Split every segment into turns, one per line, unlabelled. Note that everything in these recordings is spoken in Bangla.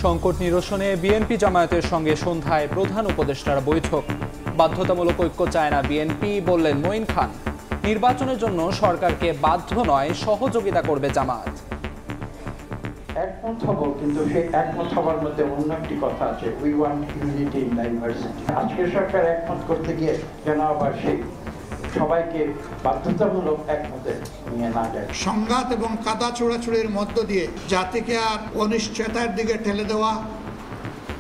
সংকট নিরসনে বিএনপি জামায়াতের সঙ্গে সন্ধ্যায় প্রধান উপদেষ্টার বৈঠক। বাধ্যতামূলক ঐক্য চায় না বিএনপি, বললেন মঈন খান। নির্বাচনের জন্য সরকারকে বাধ্য নয়, সহযোগিতা করবে জামায়াত।
একমত হব, কিন্তু সেই একমত হবার মধ্যে অন্য একটি কথা আছে, we want unity in diversity. আজকের সরকার একমত করতে গিয়ে যেন আবার সেই সবাইকে বাধ্যতামূলক একমতে নিয়ে না যায়।
সংঘাত এবং কাদা ছোড়াছুড়ির মধ্য দিয়ে জাতিকে আর অনিশ্চয়তার দিকে ঠেলে দেওয়া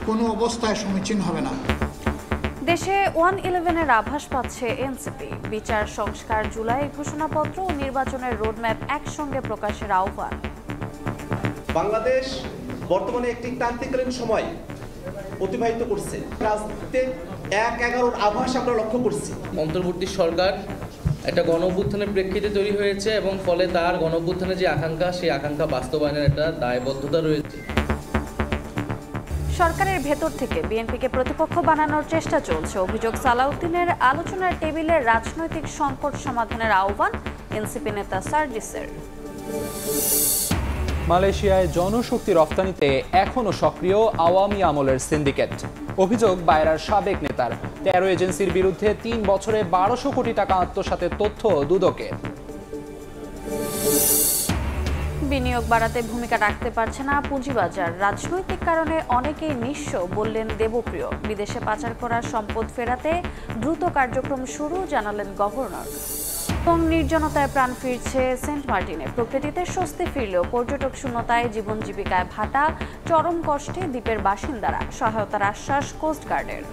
কোনো অবস্থায় সমীচীন হবে না।
দেশে 1-11-এর আভাস পাচ্ছে এনসিপি। বিচার সংস্কার, জুলাই ঘোষণাপত্র ও নির্বাচনের রোডম্যাপ একসঙ্গে প্রকাশের আহ্বান।
বাংলাদেশ বর্তমানে একটি ক্রান্তিকালীন সময় অতিবাহিত করছে। রাজনীতিতে 1-11-র আভাস আমরা লক্ষ্য করছি।
অন্তর্বর্তী সরকার একটা গণঅভ্যুত্থানের প্রেক্ষিতে তৈরি হয়েছে এবং ফলে তার গণঅভ্যুত্থানের যে আকাঙ্ক্ষা, সেই আকাঙ্ক্ষা বাস্তবায়নের একটা দায়বদ্ধতা রয়েছে।
সরকারের ভেতর থেকে বিএনপিকে প্রতিপক্ষ বানানোর চেষ্টা চলছে। অভিযোগ, সালাউদ্দিনের আলোচনার টেবিলে রাজনৈতিক সংকট সমাধানের আহ্বান এনসিপি নেতা সার্জিসের।
মালয়েশিয়ায় জনশক্তি রফতানিতে এখনও সক্রিয় আওয়ামী আমলের সিন্ডিকেট। অভিযোগ বায়রার সাবেক নেতার। 13 এজেন্সির বিরুদ্ধে 3 বছরে 1200 কোটি টাকা আত্মসাতের তথ্য দুদকের।
বিনিয়োগ বাড়াতে ভূমিকা রাখতে পারছে না পুঁজিবাজার। রাজনৈতিক কারণে অনেকেই নিঃস্ব, বললেন দেবপ্রিয়। বিদেশে পাচার করা সম্পদ ফেরাতে দ্রুত কার্যক্রম শুরু, জানালেন গভর্নর। এবং নির্জনতায় প্রাণ ফিরছে সেন্ট মার্টিনে। প্রকৃতিতে স্বস্তি ফিরলেও পর্যটক শূন্যতায় জীবন জীবিকায় ভাটা, চরম কষ্টে দ্বীপের বাসিন্দারা। সহায়তার আশ্বাস কোস্টগার্ডের।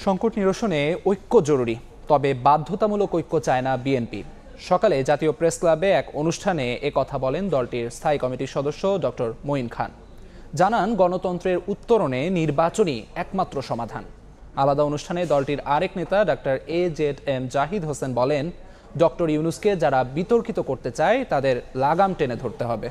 সংকট নিরসনে ঐক্য জরুরি, তবে বাধ্যতামূলক ঐক্য চায় না বিএনপি। সকালে জাতীয় প্রেস ক্লাবে এক অনুষ্ঠানে কথা বলেন দলটির স্থায়ী কমিটির সদস্য ডক্টর মঈন খান। জানান, গণতন্ত্রের উত্তরণে নির্বাচনই একমাত্র সমাধান। আলাদা অনুষ্ঠানে দলটির আরেক নেতা ডক্টর AZM জাহিদ হোসেন বলেন, ডক্টর ইউনূসকে যারা বিতর্কিত করতে চায় তাদের লাগাম টেনে ধরতে হবে।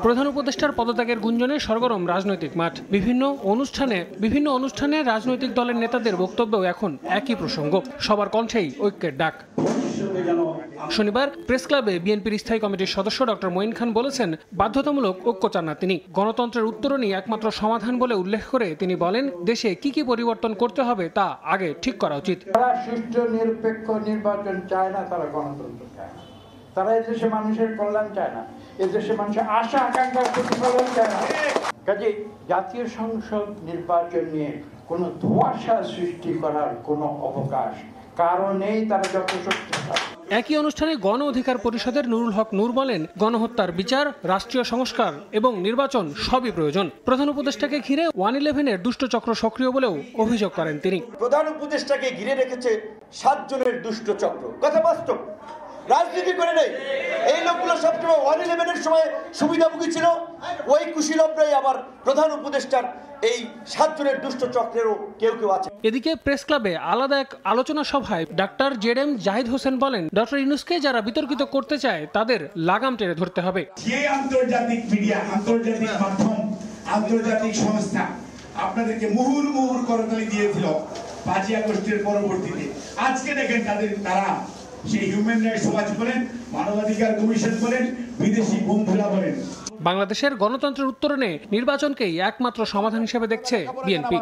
প্রধান উপদেষ্টার পদত্যাগের গুঞ্জনে সরগরম রাজনৈতিক মাঠ। বিভিন্ন অনুষ্ঠানে রাজনৈতিক দলের নেতাদের বক্তব্যও এখন একই প্রসঙ্গ। সবার কণ্ঠেই ঐক্যের ডাক। শনিবার প্রেস ক্লাবে বিএনপির স্থায়ী কমিটির সদস্য ডক্টর মঈন খান বলেছেন, বাধ্যতামূলক ঐক্য চান না তিনি। গণতন্ত্রের উত্তরণই একমাত্র সমাধান বলে উল্লেখ করে তিনি বলেন, দেশে কি কি পরিবর্তন করতে হবে তা আগে ঠিক করা উচিত।
তারা সুষ্ঠু নিরপেক্ষ নির্বাচন চায় না, তারা গণতন্ত্র চায় না, তারা এদেশে মানুষের কল্যাণ চায় না, এদেশে মানুষের আশা আকাঙ্ক্ষার প্রতিফলন চায় না। কাজে জাতীয় সংসদ নির্বাচন নিয়ে কোনো ধোঁয়াশা সৃষ্টি করার কোনো অবকাশ কারণেই তারা যত শক্তিশালী।
একই অনুষ্ঠানে গণ অধিকার পরিষদের নুরুল হক নূর বলেন, গণহত্যার বিচার, রাষ্ট্রীয় সংস্কার এবং নির্বাচন সবই প্রয়োজন। প্রধান উপদেষ্টাকে ঘিরে 1-11-এর দুষ্টচক্র সক্রিয় বলেও অভিযোগ করেন তিনি।
প্রধান উপদেষ্টাকে ঘিরে রেখেছে 7 জনের দুষ্টচক্র। কথা বাস্তব, রাজনীতি করে নেই। এই লোকগুলো সবসময় 1-11-এর সময় সুবিধাভোগী ছিল। ওই কুশীলবরাই আবার প্রধান উপদেষ্টার এই 7 জনের দুষ্ট চক্রেরও কেউ আছে।
এদিকে প্রেস ক্লাবে আলাদা এক আলোচনা সভায় ডক্টর ZM জাহিদ হোসেন বলেন, ডক্টর ইউনূসকে যারা বিতর্কিত করতে চায় তাদের লাগাম টেনে ধরতে হবে।
যে আন্তর্জাতিক মিডিয়া, আন্তর্জাতিক মাধ্যম, আন্তর্জাতিক সংস্থা আপনাদেরকে মুহুর্মুহুর করতালি দিয়েছিল 5ই আগস্টের পরবর্তীতে, আজকে দেখেন তারা সেই হিউম্যান রাইটস ওয়াচ বলেন, মানবাধিকার কমিশন বলেন, বিদেশি বন্ধুরা বলেন,
বাংলাদেশের গণতন্ত্রের উত্তরণে নির্বাচনকেই একমাত্র সমাধান হিসেবে দেখছে বিএনপি।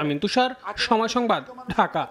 আমিন তুষার, সময় সংবাদ, ঢাকা।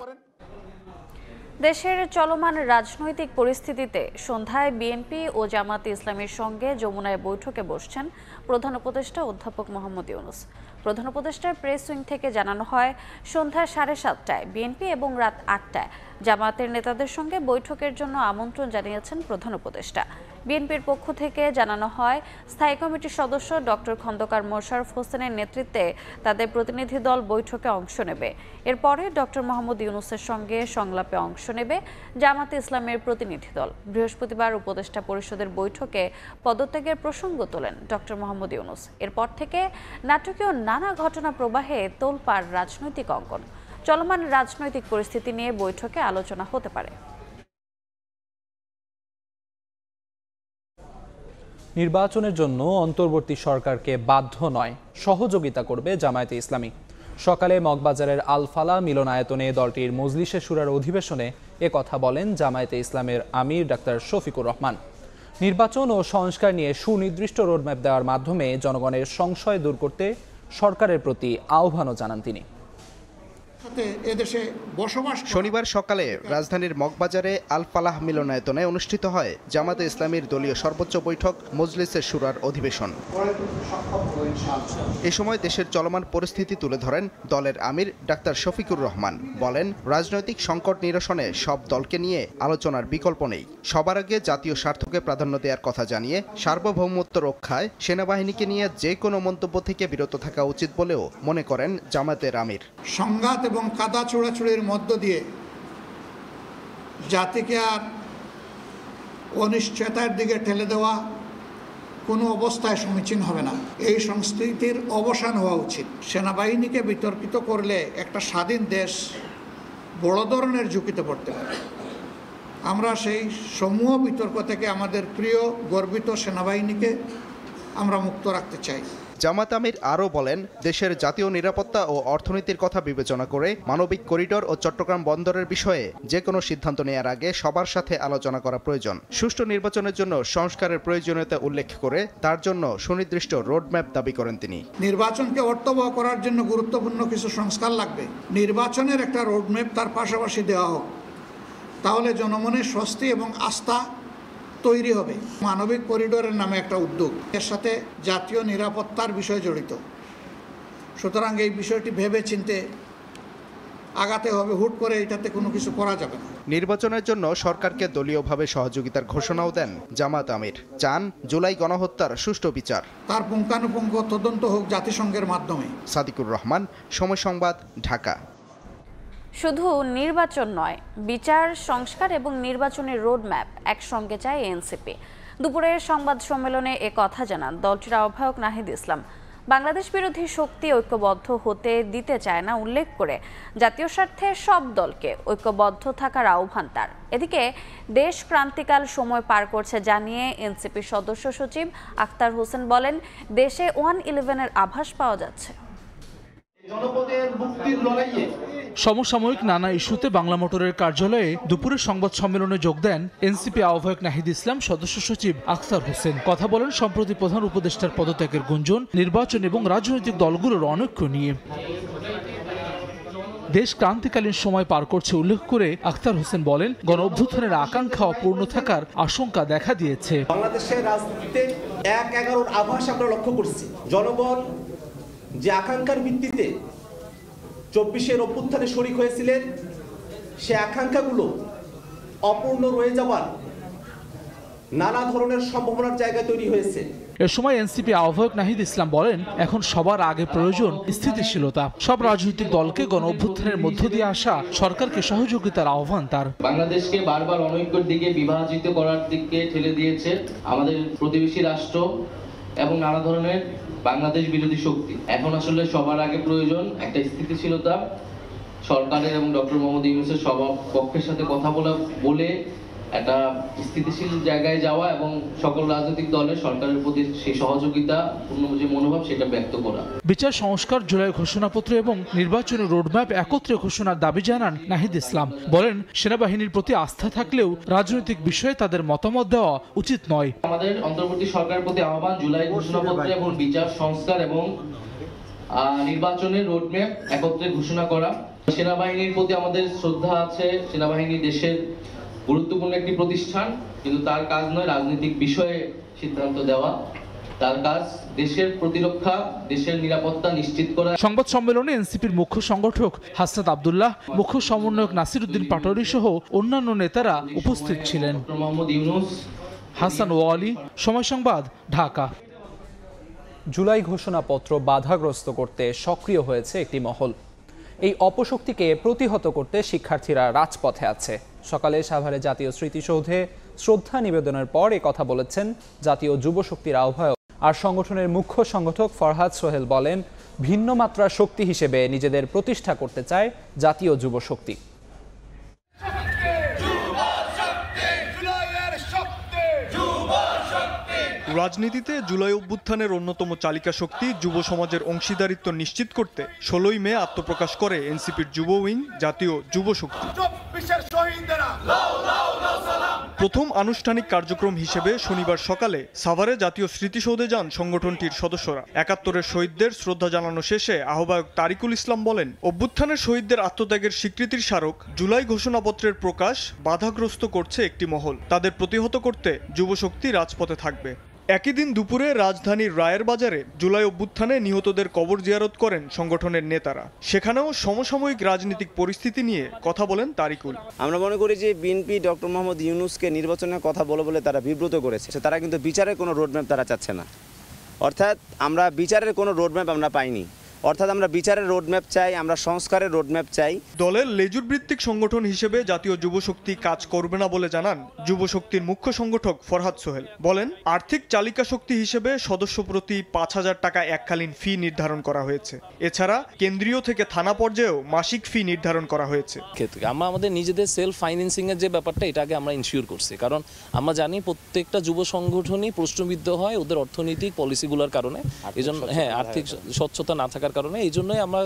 দেশের চলমান রাজনৈতিক পরিস্থিতিতে সন্ধ্যায় বিএনপি ও জামায়াতে ইসলামীর সঙ্গে যমুনায় বৈঠকে বসছেন প্রধান উপদেষ্টা অধ্যাপক মোহাম্মদ ইউনূস। প্রধান উপদেষ্টার প্রেস উইং থেকে জানানো হয়, সন্ধ্যা 7:30টায় বিএনপি এবং রাত 8টায় জামায়াতের নেতাদের সঙ্গে বৈঠকের জন্য আমন্ত্রণ জানিয়েছেন প্রধান উপদেষ্টা। বিএনপির পক্ষ থেকে জানানো হয়, স্থায়ী কমিটির সদস্য ডক্টর খন্দকার মোশাররফ হোসেনের নেতৃত্বে তাদের প্রতিনিধি দল বৈঠকে অংশ নেবে। এরপরে ডক্টর মোহাম্মদ ইউনূসের সঙ্গে সংলাপে অংশ নেবে জামায়াতে ইসলামের প্রতিনিধি দল। বৃহস্পতিবার উপদেষ্টা পরিষদের বৈঠকে পদত্যাগের প্রসঙ্গ তোলেন ডক্টর মোহাম্মদ ইউনূস। এরপর থেকে নাটকীয় নানা ঘটনা প্রবাহে তোলপাড় রাজনৈতিক অঙ্গন। চলমান রাজনৈতিক পরিস্থিতি নিয়ে বৈঠকে আলোচনা হতে পারে।
নির্বাচনের জন্য অন্তর্বর্তী সরকারকে বাধ্য নয়, সহযোগিতা করবে জামায়াতে ইসলামী। সকালে মগবাজারের আল ফালাহ মিলনায়তনে দলটির মজলিসে শুরার অধিবেশনে কথা বলেন জামায়াতে ইসলামের আমির ডাক্তার শফিকুর রহমান। নির্বাচন ও সংস্কার নিয়ে সুনির্দিষ্ট রোডম্যাপ দেওয়ার মাধ্যমে জনগণের সংশয় দূর করতে সরকারের প্রতি আহ্বানও জানান তিনি।
শনিবার সকালে রাজধানীর মগবাজারে আল ফালাহ মিলনায়তনে অনুষ্ঠিত হয় জামায়াতে ইসলামীর দলীয় সর্বোচ্চ বৈঠক মজলিসে শুরার অধিবেশন। এ সময় দেশের চলমান পরিস্থিতি তুলে ধরেন দলের আমির ডাক্তার শফিকুর রহমান। বলেন, রাজনৈতিক সংকট নিরসনে সব দলকে নিয়ে আলোচনার বিকল্প নেই। সবার আগে জাতীয় স্বার্থকে প্রাধান্য দেওয়ার কথা জানিয়ে সার্বভৌমত্ব রক্ষায় সেনাবাহিনীকে নিয়ে যে কোনো মন্তব্য থেকে বিরত থাকা উচিত বলেও মনে করেন জামায়াতের আমির।
সংঘাত এবং কাদা ছোড়াছুড়ির মধ্য দিয়ে জাতিকে আর অনিশ্চয়তার দিকে ঠেলে দেওয়া কোনো অবস্থায় সমীচীন হবে না। এই সংস্কৃতির অবসান হওয়া উচিত। সেনাবাহিনীকে বিতর্কিত করলে একটা স্বাধীন দেশ বড় ধরনের ঝুঁকিতে পড়তে পারে। আমরা সেই সমূহ বিতর্ক থেকে আমাদের প্রিয় গর্বিত সেনাবাহিনীকে আমরা মুক্ত রাখতে চাই।
জামাত আমির আরও বলেন, দেশের জাতীয় নিরাপত্তা ও অর্থনীতির কথা বিবেচনা করে মানবিক করিডোর ও চট্টগ্রাম বন্দরের বিষয়ে যে কোনো সিদ্ধান্ত নেওয়ার আগে সবার সাথে আলোচনা করা প্রয়োজন। সুষ্ঠু নির্বাচনের জন্য সংস্কারের প্রয়োজনীয়তা উল্লেখ করে তার জন্য সুনির্দিষ্ট রোডম্যাপ দাবি করেন তিনি।
নির্বাচনকে অর্থবহ করার জন্য গুরুত্বপূর্ণ কিছু সংস্কার লাগবে। নির্বাচনের একটা রোডম্যাপ তার পাশাপাশি দেওয়া হোক, তাহলে জনমনের স্বস্তি এবং আস্থা তৈরি হবে। মানবিক করিডোরের নামে একটা উদ্যোগ, এর সাথে জাতীয় নিরাপত্তার বিষয় জড়িত। সুতরাং এই বিষয়টি ভেবে চিন্তে আগাতে হবে। হুট করে এটাতে কোনো কিছু করা যাবে না।
নির্বাচনের জন্য সরকারকে দলীয়ভাবে সহযোগিতার ঘোষণাও দেন জামাত আমির। চান জুলাই গণহত্যার সুষ্ঠু বিচার,
তার পুঙ্খানুপুঙ্খ তদন্ত হোক জাতিসংঘের মাধ্যমে।
সাদিকুর রহমান, সময় সংবাদ, ঢাকা।
শুধু নির্বাচন নয়, বিচার, সংস্কার এবং নির্বাচনের রোডম্যাপ একসঙ্গে চায় এনসিপি। দুপুরের সংবাদ সম্মেলনে কথা জানান দলটির আহ্বায়ক নাহিদ ইসলাম। বাংলাদেশ বিরোধী শক্তি ঐক্যবদ্ধ হতে দিতে চায় না উল্লেখ করে জাতীয় স্বার্থে সব দলকে ঐক্যবদ্ধ থাকার আহ্বান তার। এদিকে দেশ ক্রান্তিকাল সময় পার করছে জানিয়ে এনসিপির সদস্য সচিব আখতার হোসেন বলেন, দেশে 1-11-এর আভাস পাওয়া যাচ্ছে।
সমসাময়িক নানা ইস্যুতে বাংলা মোটরের কার্যালয়ে দুপুরের সংবাদ সম্মেলনে যোগ দেন এনসিপি আহ্বায়ক নাহিদ ইসলাম, সদস্য সচিব আখতার হোসেন। কথা বলেন সম্প্রতি প্রধান উপদেষ্টার পদত্যাগের গুঞ্জন, নির্বাচন এবং রাজনৈতিক দলগুলোর অনৈক্য নিয়ে। দেশ ক্রান্তিকালীন সময় পার করছে উল্লেখ করে আখতার হোসেন বলেন, গণ অভ্যুত্থানের আকাঙ্ক্ষা অপূর্ণ থাকার আশঙ্কা দেখা দিয়েছে।
বাংলাদেশের রাজনীতিতে 1-11-এর আভাস আমরা লক্ষ্য করছি। জনগণ যে আকাঙ্ক্ষার ভিত্তিতে 24-এর অভ্যুত্থানে শরিক হয়েছিলেন, সে আকাঙ্ক্ষাগুলো অপূর্ণ রয়ে যাওয়ার নানা ধরনের সম্ভাবনার জায়গা তৈরি হয়েছে।
এ সময় এনসিপি আহ্বায়ক নাহিদ ইসলাম বলেন, এখন সবার আগে প্রয়োজন স্থিতিশীলতা। সব রাজনৈতিক দলকে গণ অভ্যুত্থানের মধ্য দিয়ে আসা সরকারকে সহযোগিতার আহ্বান তার।
বাংলাদেশকে বারবার অনৈক্যের দিকে, বিভাজিত করার দিকে ঠেলে দিয়েছে আমাদের প্রতিবেশী রাষ্ট্র এবং নানা ধরনের বাংলাদেশ বিরোধী শক্তি। এখন আসলে সবার আগে প্রয়োজন একটা স্থিতিশীলতা। সরকারের এবং ডক্টর মোহাম্মদ ইউনূসের সবার পক্ষের সাথে কথা বলে একটা স্থিতিশীল জায়গায় যাওয়া এবং সকল রাজনৈতিক দলের সরকারের প্রতি সেই সহযোগিতা পূর্ণ যে মনোভাব সেটা ব্যক্ত করা।
বিচার, সংস্কার, জুলাই ঘোষণাপত্র এবং নির্বাচনের রোডম্যাপ একত্রে ঘোষণার দাবি জানান নাহিদ ইসলাম। বলেন, সেনাবাহিনীর প্রতি আস্থা থাকলেও রাজনৈতিক বিষয়ে তাদের মতামত দেওয়া উচিত নয়।
আমাদের অন্তর্বর্তী সরকারের প্রতি আহ্বান, জুলাই ঘোষণাপত্র এবং বিচার, সংস্কার এবং নির্বাচনের রোডম্যাপ একত্রে ঘোষণা করা। সেনাবাহিনীর প্রতি আমাদের শ্রদ্ধা আছে। সেনাবাহিনী দেশের গুরুত্বপূর্ণ একটি প্রতিষ্ঠান, কিন্তু তার কাজ নয় রাজনৈতিক বিষয়ে সিদ্ধান্ত দেওয়া। তার কাজ দেশের প্রতিরক্ষা, দেশের নিরাপত্তা নিশ্চিত করা।
সংবাদ সম্মেলনে এনসিপির মুখ্য সংগঠক হাসনাত আব্দুল্লাহ, মুখ্য সমন্বয়ক নাসির উদ্দিন পাটোয়ারি সহ অন্যান্য নেতারা উপস্থিত ছিলেন।
মোহাম্মদ ইউনূস,
হাসান ওয়ালি, সময় সংবাদ, ঢাকা।
জুলাই ঘোষণাপত্র বাধাগ্রস্ত করতে সক্রিয় হয়েছে একটি মহল। এই অপশক্তিকে প্রতিহত করতে শিক্ষার্থীরা রাজপথে আছে। সকালে সাভারে জাতীয় স্মৃতিসৌধে শ্রদ্ধা নিবেদনের পর কথা বলেছেন জাতীয় যুব শক্তির আহ্বায়ক আর সংগঠনের মুখ্য সংগঠক ফরহাদ সোহেল। বলেন, ভিন্ন মাত্রার শক্তি হিসেবে নিজেদের প্রতিষ্ঠা করতে চায় জাতীয় যুব শক্তি।
রাজনীতিতে জুলাই অভ্যুত্থানের অন্যতম চালিকা শক্তি যুব সমাজের অংশীদারিত্ব নিশ্চিত করতে 16ই মে আত্মপ্রকাশ করে এনসিপির যুব উইং জাতীয় যুব শক্তি। প্রথম আনুষ্ঠানিক কার্যক্রম হিসেবে শনিবার সকালে সাভারে জাতীয় স্মৃতিসৌধে যান সংগঠনটির সদস্যরা। ৭১-এর শহীদদের শ্রদ্ধা জানানো শেষে আহ্বায়ক তারিকুল ইসলাম বলেন, অভ্যুত্থানের শহীদদের আত্মত্যাগের স্বীকৃতির স্মারক জুলাই ঘোষণাপত্রের প্রকাশ বাধাগ্রস্ত করছে একটি মহল। তাদের প্রতিহত করতে যুবশক্তি রাজপথে থাকবে। একই দিন দুপুরে রাজধানীর রায়ের বাজারে জুলাই অভ্যুত্থানে নিহতদের কবর জিয়ারত করেন সংগঠনের নেতারা। সেখানেও সমসাময়িক রাজনৈতিক পরিস্থিতি নিয়ে কথা বলেন তারিকুল।
আমরা মনে করি যে বিএনপি ডক্টর মোহাম্মদ ইউনূসকে নির্বাচনের কথা বলে তারা বিব্রত করেছে। তারা কিন্তু বিচারের কোনো রোডম্যাপ তারা চাচ্ছে না। অর্থাৎ আমরা বিচারের কোনো রোডম্যাপ আমরা পাইনি। অর্থাৎ আমরা বিচারের রোডম্যাপ চাই, আমরা সংস্কারের রোডম্যাপ চাই।
দলের লেজুর ভিত্তিক সংগঠন হিসেবে জাতীয় যুবশক্তি কাজ করবে না বলে জানান যুবশক্তির মুখ্য সংগঠক ফরহাদ সোহেল। বলেন, আর্থিক চালিকা শক্তি হিসেবে সদস্য প্রতি ৫,০০০ টাকা এককালীন ফি নির্ধারণ করা হয়েছে। এছাড়া কেন্দ্রীয় থেকে থানা পর্যায়েও মাসিক ফি নির্ধারণ করা হয়েছে।
আমরা আমাদের নিজেদের সেলফ ফাইন্যান্সিং এর যে ব্যাপারটা, এটাকে আমরা ইনশিওর করছি, কারণ আমরা জানি প্রত্যেকটা যুব সংগঠনই প্রশ্নবিদ্ধ হয় ওদের অর্থনৈতিক পলিসিগুলোর কারণে। এজন্য আর্থিক স্বচ্ছতা না থাকার কারণে এই জন্যই আমরা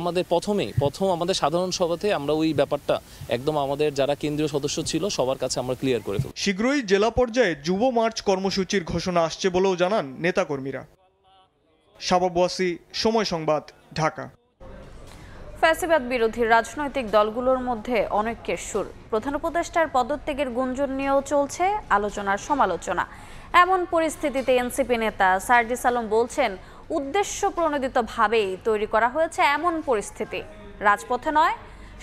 আমাদের প্রথম আমাদের সাধারণ সভাতে আমরা ওই ব্যাপারটা একদম আমাদের যারা কেন্দ্রীয় সদস্য ছিল সবার কাছে আমরা ক্লিয়ার করে ফেলব।
শীঘ্রই জেলা পর্যায়ে যুব মার্চ কর্মসূচির ঘোষণা আসছে বলেও জানান নেতাকর্মীরা। শাবাব ওয়াসি, সময় সংবাদ, ঢাকা।
ফ্যাসিবাদ বিরোধী রাজনৈতিক দলগুলোর মধ্যে অনৈক্যের সুর। প্রধান উপদেষ্টার পদত্যাগের গুঞ্জন নিয়েও চলছে আলোচনার সমালোচনা। এমন পরিস্থিতিতে এনসিপি নেতা সার্জিস আলম বলছেন, উদ্দেশ্য প্রণোদিতভাবেই তৈরি করা হয়েছে এমন পরিস্থিতি। রাজপথে নয়,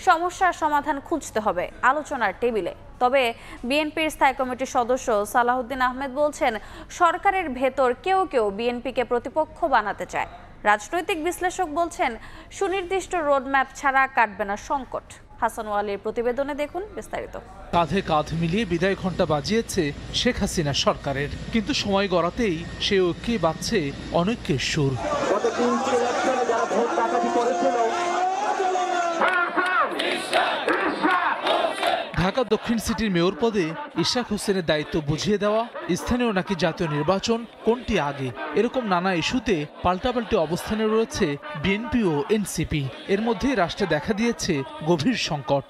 সমস্যার সমাধান খুঁজতে হবে আলোচনার টেবিলে। তবে বিএনপির স্থায়ী কমিটির সদস্য সালাউদ্দিন আহমেদ বলছেন, সরকারের ভেতর কেউ কেউ বিএনপিকে প্রতিপক্ষ বানাতে চায়। রাজনৈতিক বিশ্লেষক বলছেন, সুনির্দিষ্ট রোডম্যাপ ছাড়া কাটবে না সংকট। হাসান ওয়ালির প্রতিবেদনে দেখুন বিস্তারিত।
কাঁধে কাঁধ মিলিয়ে বিদায় ঘণ্টা বাজিয়েছে শেখ হাসিনা সরকারের, কিন্তু সময় গড়াতেই সে ঐক্যে বাজছে অনৈক্যের সুর। ঢাকা দক্ষিণ সিটির মেয়র পদে ইশাক হোসেনের দায়িত্ব বুঝিয়ে দেওয়া, স্থানীয় নাকি জাতীয় নির্বাচন, কোনটি আগে, এরকম নানা ইস্যুতে পাল্টাপাল্টি অবস্থানে রয়েছে বিএনপি ও এনসিপি। এর মধ্যে রাষ্ট্রে দেখা দিয়েছে গভীর সংকট।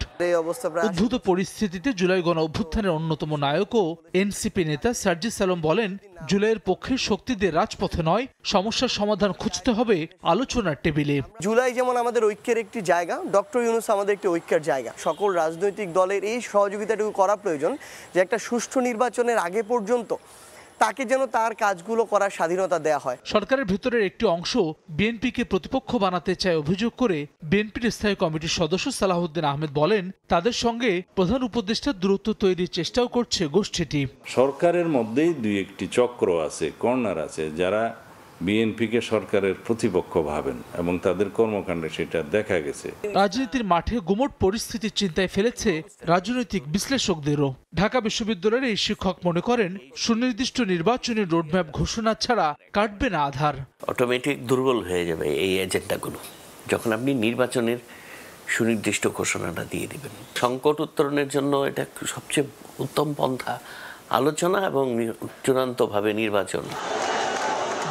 উদ্ভূত পরিস্থিতিতে জুলাই গণ অভ্যুত্থানের অন্যতম নায়কও এনসিপি নেতা সার্জিস আলম বলেন, জুলাইয়ের পক্ষের শক্তিদের রাজপথে নয়, সমস্যার সমাধান খুঁজতে হবে আলোচনার টেবিলে।
জুলাই যেমন আমাদের ঐক্যের একটি জায়গা, ডক্টর ইউনূস আমাদের একটি ঐক্যের জায়গা। সকল রাজনৈতিক দলের এই সহযোগিতাটুকু করা প্রয়োজন যে একটা সুষ্ঠু নির্বাচনের আগে পর্যন্ত তাকে যেন তার কাজগুলো করার স্বাধীনতা দেয়া হয়।
সরকারের ভিতরের একটি অংশ বিএনপিকে প্রতিপক্ষ বানাতে চায় অভিযোগ করে বিএনপির স্থায়ী কমিটির সদস্য সালাউদ্দিন আহমেদ বলেন, তাদের সঙ্গে প্রধান উপদেষ্টার দূরত্ব তৈরির চেষ্টাও করছে গোষ্ঠীটি।
সরকারের মধ্যেই দুই একটি চক্র আছে, কর্নার আছে, যারা বিএনপিকে সরকারের প্রতিপক্ষ ভাবেন এবং তাদের কর্মকাণ্ডে সেটা দেখা গেছে।
রাজনীতির মাঠে গুমট পরিস্থিতির চিন্তায় ফেলেছে রাজনৈতিক বিশ্লেষকদেরও। ঢাকা বিশ্ববিদ্যালয়ের এই শিক্ষক মনে করেন, সুনির্দিষ্ট নির্বাচনী রোডম্যাপ ঘোষণা ছাড়া কাটবে না আধার।
অটোমেটিক দুর্বল হয়ে যাবে এই এজেন্ডাগুলো যখন আপনি নির্বাচনের সুনির্দিষ্ট ঘোষণাটা দিয়ে দিবেন। সংকট উত্তরণের জন্য এটা সবচেয়ে উত্তম পন্থা আলোচনা এবং চূড়ান্তভাবে নির্বাচন।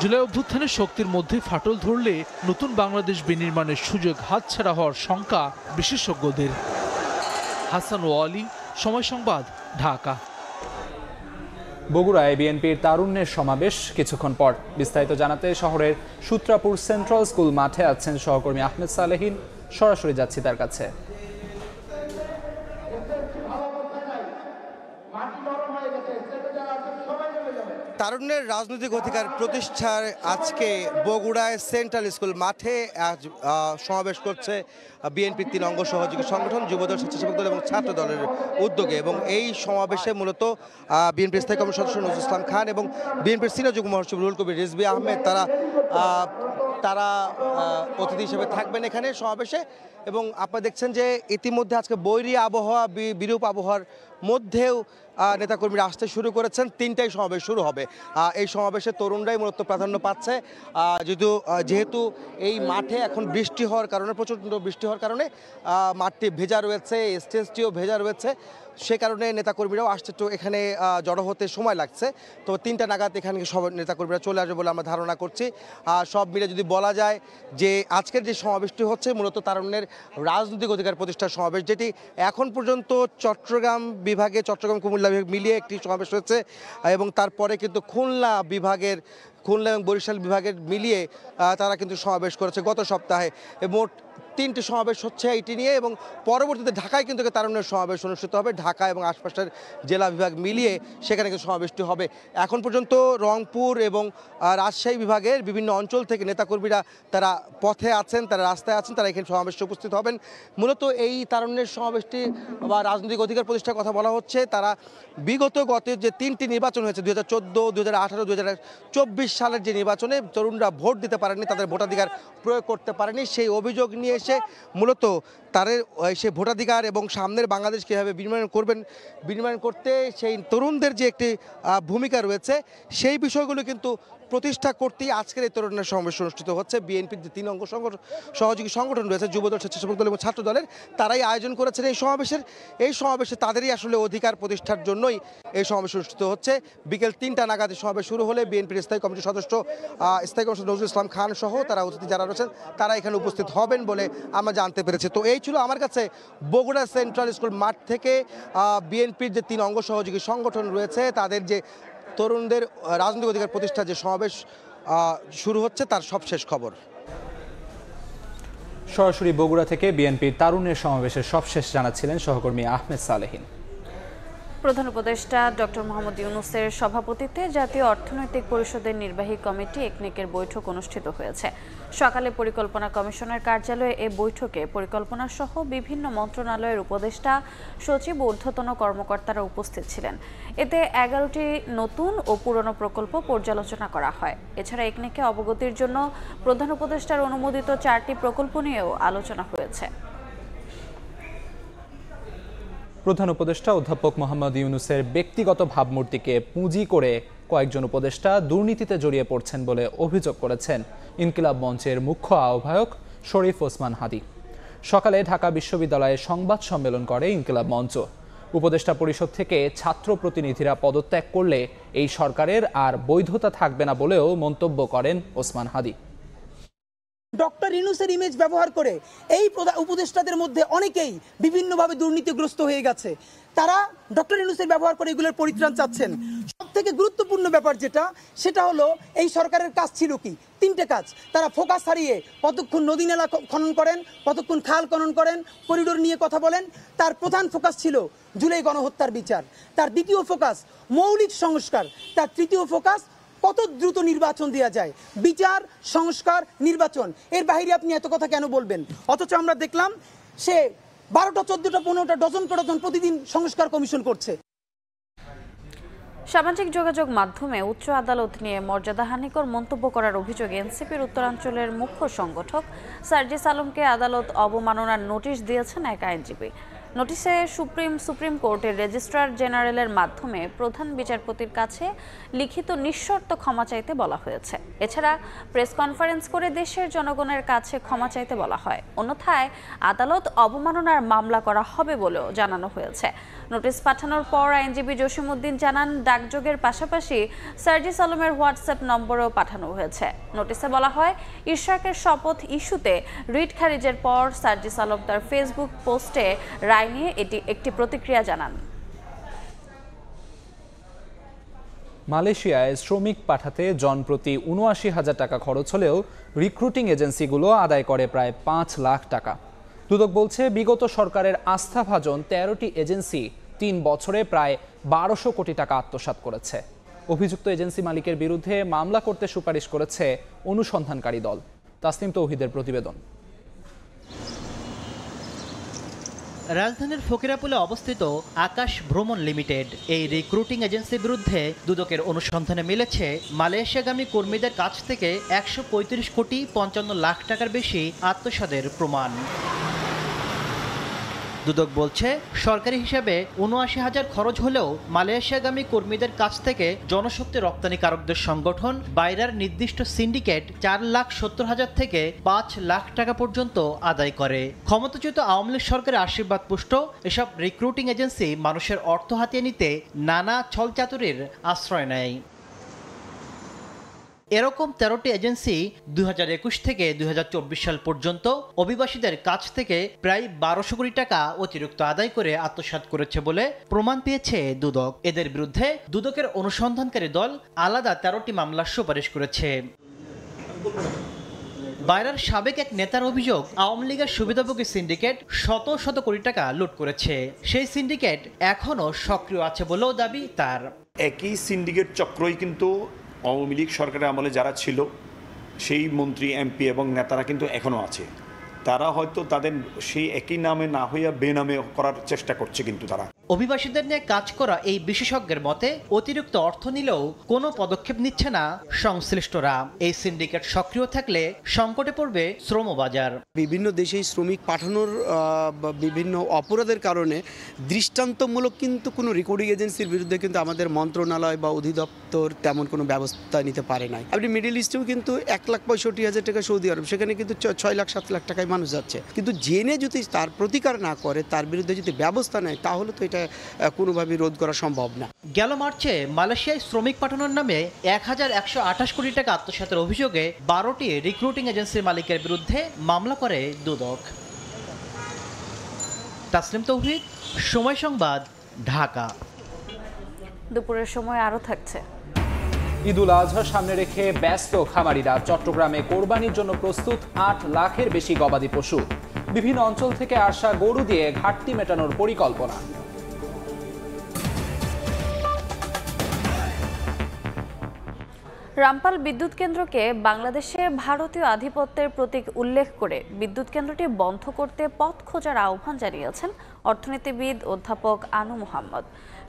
জুলাই অভ্যুত্থানের শক্তির মধ্যে ফাটল ধরলে নতুন বাংলাদেশ বিনির্মাণের সুযোগ হাতছাড়া হওয়ার শঙ্কা বিশেষজ্ঞদের। হাসান ওয়ালি, সময় সংবাদ, ঢাকা।
বগুড়ায় বিএনপির তারুণ্যের সমাবেশ কিছুক্ষণ পর। বিস্তারিত জানাতে শহরের সূত্রাপুর সেন্ট্রাল স্কুল মাঠে আছেন সহকর্মী আহমেদ সালেহীন। সরাসরি যাচ্ছি তার কাছে।
তারুণ্যের রাজনৈতিক অধিকার প্রতিষ্ঠার আজকে বগুড়ায় সেন্ট্রাল স্কুল মাঠে সমাবেশ করছে বিএনপির 3 অঙ্গ সহযোগী সংগঠন, যুবদল, স্বেচ্ছাসেবক দল এবং ছাত্র দলের উদ্যোগে। এবং এই সমাবেশে মূলত বিএনপির স্থায়ী কমিটির সদস্য নজরুল ইসলাম খান এবং বিএনপির সিনিয়র যুগ্ম মহাসচিব রুহুল কবির রিজভী আহমেদ তারা অতিথি হিসেবে থাকবেন এখানে সমাবেশে। এবং আপনারা দেখছেন যে ইতিমধ্যে আজকে বৈরী আবহাওয়া বিরূপ আবহাওয়ার মধ্যেও নেতাকর্মীরা আসতে শুরু করেছেন। 3টায় সমাবেশ শুরু হবে। এই সমাবেশে তরুণরাই মূলত প্রাধান্য পাচ্ছে, যেহেতু এই মাঠে এখন বৃষ্টি হওয়ার কারণে, প্রচণ্ড বৃষ্টি হওয়ার কারণে মাঠটি ভেজা রয়েছে, স্টেজটিও ভেজা রয়েছে। সে কারণে নেতাকর্মীরাও আসছে, তো এখানে জড়ো হতে সময় লাগছে। তো 3টা নাগাদ এখানে সব নেতাকর্মীরা চলে আসবে বলে আমরা ধারণা করছি। সব মিলে যদি বলা যায় যে আজকের যে সমাবেশটি হচ্ছে মূলত তারুণ্যের রাজনৈতিক অধিকার প্রতিষ্ঠার সমাবেশ, যেটি এখন পর্যন্ত চট্টগ্রাম বিভাগে, চট্টগ্রাম কুমিল্লা বিভাগ মিলিয়ে একটি সমাবেশ হয়েছে, এবং তারপরে কিন্তু খুলনা এবং বরিশাল বিভাগের মিলিয়ে তারা কিন্তু সমাবেশ করেছে গত সপ্তাহে। মোট 3টি সমাবেশ হচ্ছে এইটি নিয়ে, এবং পরবর্তীতে ঢাকায় কিন্তু তারুণ্যের সমাবেশ অনুষ্ঠিত হবে। ঢাকা এবং আশপাশের জেলা বিভাগ মিলিয়ে সেখানে কিন্তু সমাবেশটি হবে। এখন পর্যন্ত রংপুর এবং রাজশাহী বিভাগের বিভিন্ন অঞ্চল থেকে নেতাকর্মীরা তারা পথে আছেন, তারা রাস্তায় আছেন, তারা এখানে সমাবেশে উপস্থিত হবেন। মূলত এই তারুণ্যের সমাবেশটি বা রাজনৈতিক অধিকার প্রতিষ্ঠার কথা বলা হচ্ছে। তারা গত যে 3টি নির্বাচন হয়েছে, 2014, 2018, 2024 সালের যে নির্বাচনে তরুণরা ভোট দিতে পারেনি, তাদের ভোটাধিকার প্রয়োগ করতে পারেনি, সেই অভিযোগ নিয়ে এসে মূলত তাদের সেই ভোটাধিকার এবং সামনের বাংলাদেশ কীভাবে বিনিময় করতে সেই তরুণদের যে একটি ভূমিকা রয়েছে, সেই বিষয়গুলো কিন্তু প্রতিষ্ঠা করতেই আজকের এই তরুণের সমাবেশ অনুষ্ঠিত হচ্ছে। বিএনপির যে 3 অঙ্গ সহযোগী সংগঠন রয়েছে, যুবদল, স্বেচ্ছাসেবক দল এবং ছাত্র দলের, তারাই আয়োজন করেছেন এই সমাবেশে তাদেরই আসলে অধিকার প্রতিষ্ঠার জন্যই এই সমাবেশ অনুষ্ঠিত হচ্ছে। বিকেল 3টা নাগাদ সমাবেশ শুরু হলে বিএনপির স্থায়ী কমিটির সদস্য নজরুল ইসলাম খান সহ তারা অতিথি যারা রয়েছেন তারা এখানে উপস্থিত হবেন বলে আমরা জানতে পেরেছি। তো এই ছিল আমার কাছে বগুড়া সেন্ট্রাল স্কুল মাঠ থেকে বিএনপির যে 3 অঙ্গ সহযোগী সংগঠন রয়েছে তাদের যে তরুণদের রাজনৈতিক অধিকার প্রতিষ্ঠার যে সমাবেশ শুরু হচ্ছে তার সবশেষ খবর।
সরাসরি বগুড়া থেকে বিএনপির তারুণ্যের সমাবেশের সবশেষ জানাচ্ছিলেন সহকর্মী আহমেদ সালেহিন।
প্রধান উপদেষ্টা ডক্টর মোহাম্মদ ইউনূসের সভাপতিত্বে জাতীয় অর্থনৈতিক পরিষদের নির্বাহী কমিটি একনেকের বৈঠক অনুষ্ঠিত হয়েছে। সকালে পরিকল্পনা কমিশনের কার্যালয়ে এই বৈঠকে পরিকল্পনা সহ বিভিন্ন মন্ত্রণালয়ের উপদেষ্টা, সচিব ও ঊর্ধ্বতন কর্মকর্তারা উপস্থিত ছিলেন। এতে 11টি নতুন ও পুরনো প্রকল্প পর্যালোচনা করা হয়। এছাড়া একনেকে অবগতির জন্য প্রধান উপদেষ্টার অনুমোদিত 4টি প্রকল্প নিয়েও আলোচনা হয়েছে।
প্রধান উপদেষ্টা অধ্যাপক মোহাম্মদ ইউনূসের ব্যক্তিগত ভাবমূর্তিকে পুঁজি করে কয়েকজন উপদেষ্টা দুর্নীতিতে জড়িয়ে পড়ছেন বলে অভিযোগ করেছেন ইনকিলাব মঞ্চের মুখ্য আহ্বায়ক শরীফ ওসমান হাদী। সকালে ঢাকা বিশ্ববিদ্যালয়ে সংবাদ সম্মেলন করে ইনকিলাব মঞ্চ। উপদেষ্টা পরিষদ থেকে ছাত্র প্রতিনিধিরা পদত্যাগ করলে এই সরকারের আর বৈধতা থাকবে না বলেও মন্তব্য করেন ওসমান হাদী।
ডক্টর ইউনূসের ইমেজ ব্যবহার করে এই উপদেষ্টাদের মধ্যে অনেকেই বিভিন্নভাবে দুর্নীতিগ্রস্ত হয়ে গেছে। তারা ডক্টর ইউনূসের ব্যবহার করে এগুলোর পরিত্রাণ চাচ্ছেন। সবথেকে গুরুত্বপূর্ণ ব্যাপার সেটা হলো এই সরকারের কাজ ছিল কি? 3টে কাজ। তারা ফোকাস হারিয়ে কতক্ষণ নদী নালা খনন করেন, কতক্ষণ খাল খনন করেন, করিডোর নিয়ে কথা বলেন। তার প্রধান ফোকাস ছিল জুলাই গণহত্যার বিচার। তার দ্বিতীয় ফোকাস মৌলিক সংস্কার। তার তৃতীয় ফোকাস কত দ্রুত নির্বাচন দেওয়া যায়। বিচার, সংস্কার, নির্বাচন, এর বাইরে আপনি এত কথা কেন বলবেন? অথচ আমরা দেখলাম সে 12টা, 14টা, 15টা, ডজন প্রতিদিন সংস্কার কমিশন করছে।
সামাজিক যোগাযোগ মাধ্যমে উচ্চ আদালত নিয়ে মর্যাদাহানিকর মন্তব্য করার অভিযোগে এনসিপির উত্তরাঞ্চলের মুখ্য সংগঠক সার্জিস আলমকে আদালত অবমাননার নোটিশ দিয়েছেন এক আইনজীবী। নোটিশে সুপ্রিম কোর্টের রেজিস্ট্রার জেনারেলের মাধ্যমে প্রধান বিচারপতির কাছে লিখিত নিঃশর্ত ক্ষমা চাইতে বলা হয়েছে। এছাড়া প্রেস কনফারেন্স করে দেশের জনগণের কাছে ক্ষমা চাইতে বলা হয়। অন্যথায় আদালত অবমাননার মামলা করা হবে বলেও জানানো হয়েছে। নোটিশ পাঠানোর পর আইনজীবী জসিমউদ্দিন জানান, ডাকযোগের পাশাপাশি সার্জিস আলমের হোয়াটসঅ্যাপ নম্বরেও পাঠানো হয়েছে। নোটিশে বলা হয়, ইশরাকের শপথ ইস্যুতে রিট খারিজের পর সার্জিস আলম তার ফেসবুক পোস্টে রায় নিয়ে একটি প্রতিক্রিয়া জানান।
মালয়েশিয়ায় শ্রমিক পাঠাতে জনপ্রতি ৭৯,০০০ টাকা খরচ হলেও রিক্রুটিং এজেন্সিগুলো আদায় করে প্রায় ৫ লাখ টাকা। দুদক বলছে, বিগত সরকারের আস্থাভাজন 13টি এজেন্সি 3 বছরে প্রায় ১২০০ কোটি টাকা আত্মসাৎ করেছে। অভিযুক্ত এজেন্সি মালিকের বিরুদ্ধে মামলা করতে সুপারিশ করেছে অনুসন্ধানকারী দল। তাসনিম তৌহিদের প্রতিবেদন।
রাজধানীর ফকিরাপুলে অবস্থিত আকাশ ভ্রমণ লিমিটেড এই রিক্রুটিং এজেন্সির বিরুদ্ধে দুদকের অনুসন্ধানে মিলেছে মালয়েশিয়াগামী কর্মীদের কাছ থেকে ১৩৫ কোটি ৫৫ লাখ টাকার বেশি আত্মসাতের প্রমাণ। দুদক বলছে সরকারি হিসাবে ৭৯,০০০ খরচ হলেও মালয়েশিয়াগামী কর্মীদের কাছ থেকে জনশক্তি রপ্তানিকারকদের সংগঠন বাইরার নির্দিষ্ট সিন্ডিকেট ৪,৭০,০০০ থেকে ৫ লাখ টাকা পর্যন্ত আদায় করে। ক্ষমতাচ্যুত আওয়ামী লীগ সরকারের আশীর্বাদ পুষ্ট এসব রিক্রুটিং এজেন্সি মানুষের অর্থ হাতিয়ে নিতে নানা ছলচাতুরির আশ্রয় নেয়। এরকম ১৩টি এজেন্সি ২০২১ থেকে ২০২৪ সাল পর্যন্ত অভিবাসীদের কাছ থেকে প্রায় ১২০০ কোটি টাকা অতিরিক্ত আদায় করে আত্মসাৎ করেছে বলে প্রমাণ পেয়েছে দুদক। এদের বিরুদ্ধে দুদকের অনুসন্ধানকারী দল আলাদা ১৩টি মামলার সুপারিশ করেছে। বাইরার সাবেক এক নেতার অভিযোগ, আওয়ামী লীগের সুবিধাভোগী সিন্ডিকেট শত শত কোটি টাকা লুট করেছে। সেই সিন্ডিকেট এখনও সক্রিয় আছে বলেও দাবি তার।
একই সিন্ডিকেট চক্রই কিন্তু আওয়ামী লীগ সরকারের আমলে যারা ছিল সেই মন্ত্রী, এমপি এবং নেতারা কিন্তু এখনও আছে। তারা হয়তো তাদের সেই একই নামে না হইয়া বেনামে করার চেষ্টা করছে। কিন্তু তারা
অভিবাসীদের নিয়ে কাজ করা এই বিশেষজ্ঞের মতে অতিরিক্ত অর্থ নিলেও কোনো পদক্ষেপ নিচ্ছে না সংশ্লিষ্টরা। এই সিন্ডিকেট সক্রিয় থাকলে সংকটে পড়বে শ্রম বাজার।
বিভিন্ন দেশে শ্রমিক পাঠানোর বিভিন্ন অপরাধের কারণে দৃষ্টান্তমূলক কিন্তু কোনো রেকর্ডিং এজেন্সির বিরুদ্ধে কিন্তু আমাদের মন্ত্রণালয় বা অধিদপ্তর তেমন কোনো ব্যবস্থা নিতে পারে নাই। আপনি মিডল ইস্টেও কিন্তু ১,৬৫,০০০ টাকা সৌদি আরব, সেখানে কিন্তু ৬ লাখ ৭ লাখ টাকায় মানুষ যাচ্ছে। কিন্তু জেনে যদি তার প্রতিকার না করে, তার বিরুদ্ধে যদি ব্যবস্থা নেয়, তাহলে তো এটা কোনোভাবেই রোধ করা সম্ভব না।
গেল মার্চে মালয়েশিয়ায় শ্রমিক পাঠানোর নামে ১,১২৮ কোটি টাকা আত্মসাতের অভিযোগে ১২টি রিক্রুটিং এজেন্সির মালিকের বিরুদ্ধে মামলা করে দুদক। তাসলিম তৌহিদ, সময় সংবাদ, ঢাকা।
দুপুরের সময় আরও থাকছে।
ঈদুল আজহা সামনে রেখে ব্যস্ত খামারিরা। চট্টগ্রামে কোরবানির জন্য প্রস্তুত ৮ লাখের বেশি গবাদি পশু। বিভিন্ন অঞ্চল থেকে আসা গরু দিয়ে ঘাটতি মেটানোর পরিকল্পনা।
রামপাল বিদ্যুৎ কেন্দ্রকে বাংলাদেশে ভারতীয় আধিপত্যের প্রতীক উল্লেখ করে বিদ্যুৎ কেন্দ্রটি বন্ধ করতে পথ খোঁজার আহ্বান জানিয়েছেন অর্থনীতিবিদ অধ্যাপক আনু মোহাম্মদ।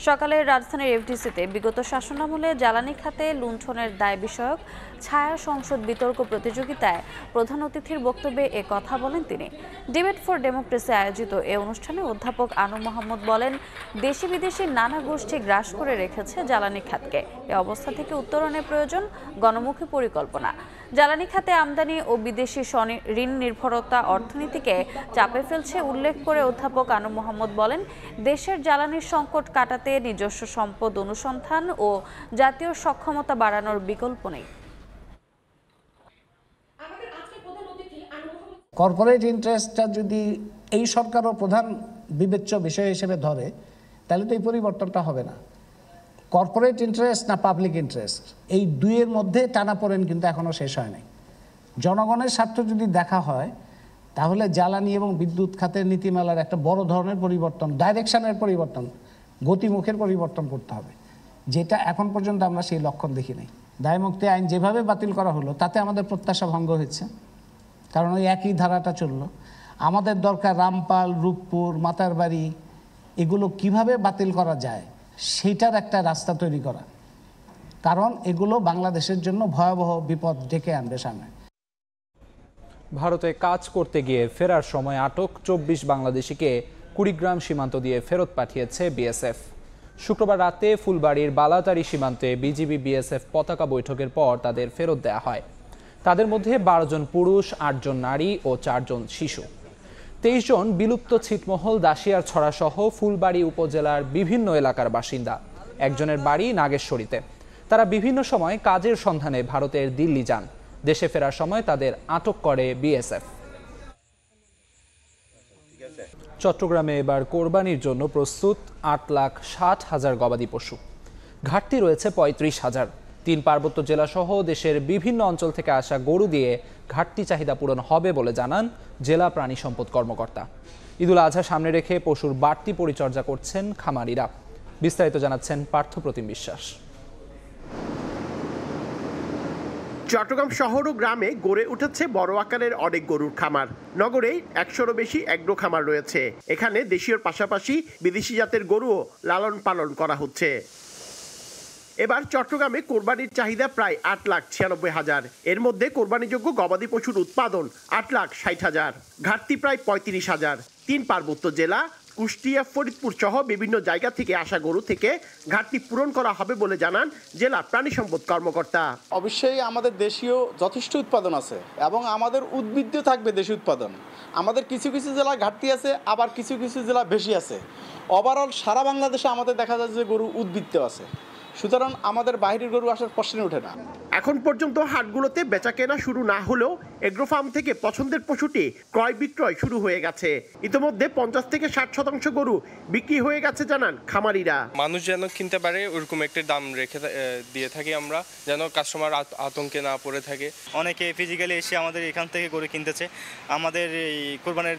সকালে রাজধানীর এফডিসিতে বিগত শাসনামলে জ্বালানি খাতে লুণ্ঠনের দায় বিষয়ক ছায়া সংসদ বিতর্ক প্রতিযোগিতায় প্রধান অতিথির বক্তব্যে এ কথা বলেন তিনি। ডিবেট ফর ডেমোক্রেসি আয়োজিত এ অনুষ্ঠানে অধ্যাপক আনু মোহাম্মদ বলেন, দেশি বিদেশি নানা গোষ্ঠী গ্রাস করে রেখেছে জ্বালানি খাতকে। এ অবস্থা থেকে উত্তরণের প্রয়োজন গণমুখী পরিকল্পনা। জ্বালানি খাতে আমদানি ও বিদেশি ঋণ নির্ভরতা অর্থনীতিকে চাপে ফেলছে উল্লেখ করে অধ্যাপক আনু মোহাম্মদ বলেন, দেশের জ্বালানির সংকট কাটাতে নিজস্ব সম্পদ অনুসন্ধান ও জাতীয় সক্ষমতা বাড়ানোর বিকল্প নেই।
কর্পোরেট ইন্টারেস্টটা যদি এই সরকারও প্রধান বিবেচ্য বিষয় হিসেবে ধরে, তাহলে তো এই পরিবর্তনটা হবে না। কর্পোরেট ইন্টারেস্ট না পাবলিক ইন্টারেস্ট, এই দুইয়ের মধ্যে টানাপোড়েন কিন্তু এখনও শেষ হয় নাই। জনগণের স্বার্থ যদি দেখা হয়, তাহলে জ্বালানি এবং বিদ্যুৎ খাতের নীতিমালার একটা বড় ধরনের পরিবর্তন, ডাইরেকশনের পরিবর্তন, গতিমুখের পরিবর্তন করতে হবে, যেটা এখন পর্যন্ত আমরা সেই লক্ষণ দেখি নাই। দায়মুক্তি আইন যেভাবে বাতিল করা হলো, তাতে আমাদের প্রত্যাশা ভঙ্গ হয়েছে, কারণ ওই একই ধারাটা চললো। আমাদের দরকার রামপাল, রূপপুর, মাতারবাড়ি, এগুলো কিভাবে বাতিল করা যায় সেইটার একটা রাস্তা তৈরি করা, কারণ এগুলো বাংলাদেশের জন্য ভয়াবহ বিপদ ডেকে আনবে সামনে।
ভারতে কাজ করতে গিয়ে ফেরার সময় আটক ২৪ বাংলাদেশিকে কুড়িগ্রাম সীমান্ত দিয়ে ফেরত পাঠিয়েছে বিএসএফ। শুক্রবার রাতে ফুলবাড়ির বালাতারি সীমান্তে বিজিবি বিএসএফ পতাকা বৈঠকের পর তাদের ফেরত দেওয়া হয়। তাদের মধ্যে ১২ জন পুরুষ, ৮ জন নারী ও ৪ জন শিশু। ২৩ জন বিলুপ্ত ছিটমহল দাসিয়ার ছড়া সহ ফুলবাড়ি উপজেলার বিভিন্ন এলাকার বাসিন্দা। একজনের বাড়ি নাগেশ্বরীতে। তারা বিভিন্ন সময় কাজের সন্ধানে ভারতের দিল্লি যান। দেশে ফেরার সময় তাদের আটক করে বিএসএফ। চট্টগ্রামে এবার কোরবানির জন্য প্রস্তুত ৮,৬০,০০০ গবাদি পশু। ঘাটতি রয়েছে ৩৫,০০০। ৩ পার্বত্য জেলা সহ দেশের বিভিন্ন অঞ্চল থেকে আসা গরু দিয়ে ঘাটতি চাহিদা পূরণ হবে বলে জানান জেলা প্রাণী সম্পদ কর্মকর্তা। ঈদুল আজহা সামনে রেখে পশুর বাড়তি পরিচর্যা করছেন খামারিরা। বিস্তারিত জানাচ্ছেন পার্থপ্রতিম বিশ্বাস।
চট্টগ্রাম শহর ও গ্রামে গড়ে উঠেছে বড় আকারের অনেক গরুর খামার। নগরে ১০০রও বেশি এগ্রো খামার রয়েছে। এখানে দেশীয় পাশাপাশি বিদেশি জাতের গরুও লালন পালন করা হচ্ছে। এবার চট্টগ্রামে কোরবানির চাহিদা প্রায় ৮,৯৬,০০০। এর মধ্যে কোরবানিযোগ্য গবাদি পশুর উৎপাদন ৮,৬০,০০০, ঘাটতি প্রায় ৩৫,০০০। ৩ পার্বত্য জেলা কুষ্টিয়া, ফরিদপুর সহ বিভিন্ন জায়গা থেকে আসা গরু থেকে ঘাটতি পূরণ করা হবে বলে জানান জেলা প্রাণী সম্পদ কর্মকর্তা।
অবশ্যই আমাদের দেশীয় যথেষ্ট উৎপাদন আছে এবং আমাদের উদ্বৃত্ত থাকবে দেশীয় উৎপাদন। আমাদের কিছু কিছু জেলা ঘাটতি আছে, আবার কিছু কিছু জেলা বেশি আছে। ওভারঅল সারা বাংলাদেশে আমাদের দেখা যায় যে গরু উদ্বৃত্ত আছে, সুতরাং আমাদের বাইরের গরু আসার প্রশ্নই ওঠে না।
এখন পর্যন্ত হাটগুলোতে বেচা কেনা শুরু না হলেও এগ্রো ফার্ম থেকে পছন্দের পশুটি ক্রয় বিক্রয় শুরু হয়ে গেছে। ইতিমধ্যে 50 থেকে 60% গরু বিক্রি হয়ে গেছে জানান খামারিরা।
মানুষ যেন কিনতে পারে ওরকম একটা দাম রেখে দিয়ে থাকি আমরা, যেন কাস্টমার আতঙ্কে না পড়ে থাকে।
অনেকে ফিজিক্যালি এসে আমাদের এখান থেকে গরু কিনতেছে। আমাদের এই কোরবানের